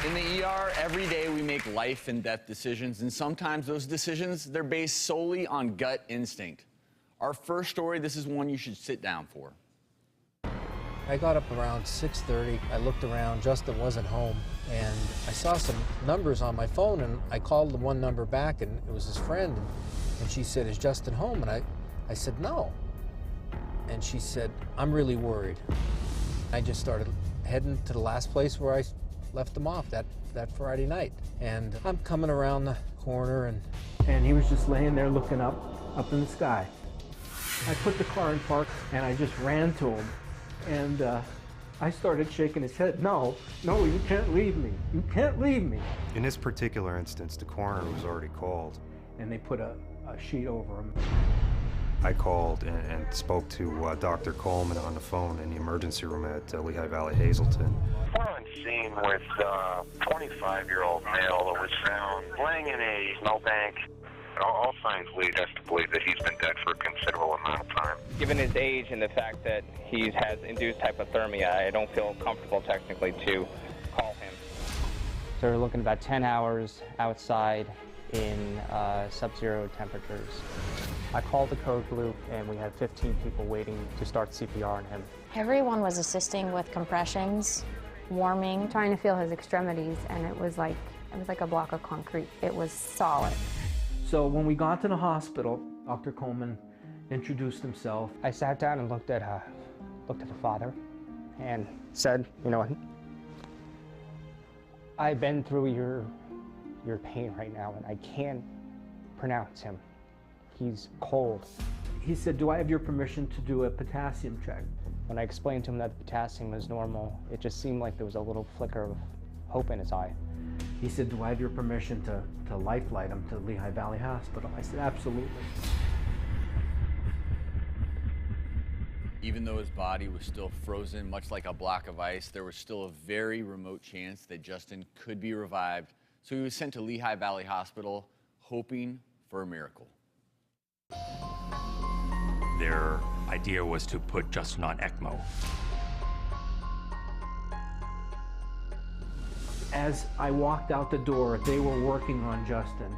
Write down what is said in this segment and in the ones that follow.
In the ER, every day we make life and death decisions, and sometimes those decisions, they're based solely on gut instinct. Our first story, this is one you should sit down for. I got up around 6:30. I looked around, Justin wasn't home, and I saw some numbers on my phone, and I called the one number back, and it was his friend, and she said, "Is Justin home?" And I said, "No." And she said, "I'm really worried." I just started heading to the last place where I left him off that Friday night. And I'm coming around the corner, and he was just laying there looking up in the sky. I put the car in park, and I just ran to him. And I started shaking his head. No, you can't leave me. You can't leave me. In this particular instance, the coroner was already called. And they put a sheet over him. I called and spoke to Dr. Coleman on the phone in the emergency room at Lehigh Valley Hazleton. We're on scene with a 25-year-old male that was found laying in a snowbank. All signs lead us to believe that he's been dead for a considerable amount of time. Given his age and the fact that he has induced hypothermia, I don't feel comfortable technically to call him. So we're looking about 10 hours outside in sub-zero temperatures. I called the code blue, and we had 15 people waiting to start CPR on him. Everyone was assisting with compressions, warming. Trying to feel his extremities, and it was like a block of concrete. It was solid. So when we got to the hospital, Dr. Coleman introduced himself. I sat down and looked at the father and said, "You know what? I've been through your pain right now, and I can't pronounce him. He's cold." He said, "Do I have your permission to do a potassium check?" When I explained to him that the potassium was normal, it just seemed like there was a little flicker of hope in his eye. He said, "Do I have your permission to life flight him to Lehigh Valley Hospital?" I said, "Absolutely." Even though his body was still frozen, much like a block of ice, there was still a very remote chance that Justin could be revived. So he was sent to Lehigh Valley Hospital, hoping for a miracle. Their idea was to put Justin on ECMO. As I walked out the door, they were working on Justin,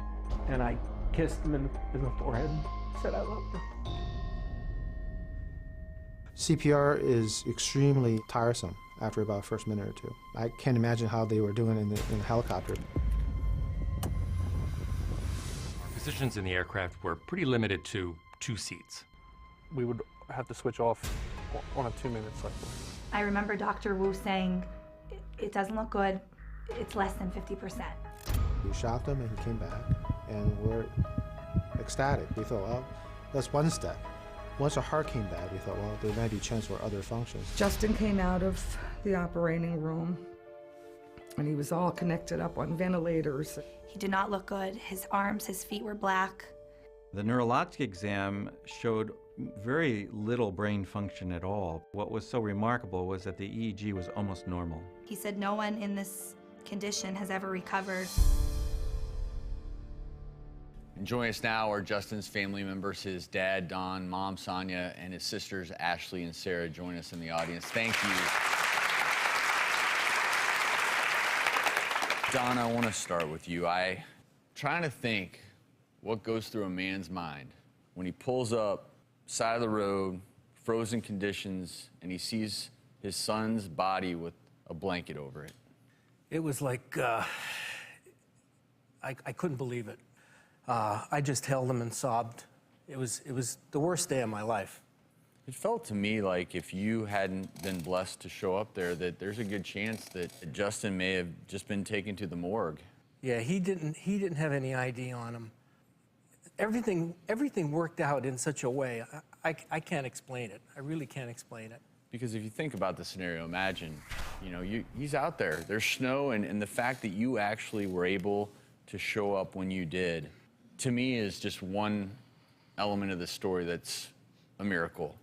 and I kissed him in the forehead and said I loved him. CPR is extremely tiresome after about the first minute or two. I can't imagine how they were doing in the helicopter. Positions in the aircraft were pretty limited to 2 seats. We would have to switch off on a 2-minute cycle. I remember Dr. Wu saying, "It doesn't look good. It's less than 50%. We shocked him and he came back, and we're ecstatic. We thought, well, that's one step. Once the heart came back, we thought, well, there might be a chance for other functions. Justin came out of the operating room, and he was all connected up on ventilators. He did not look good. His arms, his feet were black. The neurologic exam showed very little brain function at all. What was so remarkable was that the EEG was almost normal. He said no one in this condition has ever recovered. And joining us now are Justin's family members, his dad, Don, mom, Sonia, and his sisters, Ashley and Sarah, join us in the audience. Thank you. Don, I want to start with you. I'm trying to think what goes through a man's mind when he pulls up, side of the road, frozen conditions, and he sees his son's body with a blanket over it. It was like, I couldn't believe it. I just held him and sobbed. It was the worst day of my life. It felt to me like if you hadn't been blessed to show up there, that there's a good chance that Justin may have just been taken to the morgue. Yeah, he didn't have any ID on him. Everything worked out in such a way, I can't explain it. I really can't explain it. Because if you think about the scenario, imagine, he's out there, there's snow, and the fact that you actually were able to show up when you did, to me is just one element of the story that's a miracle.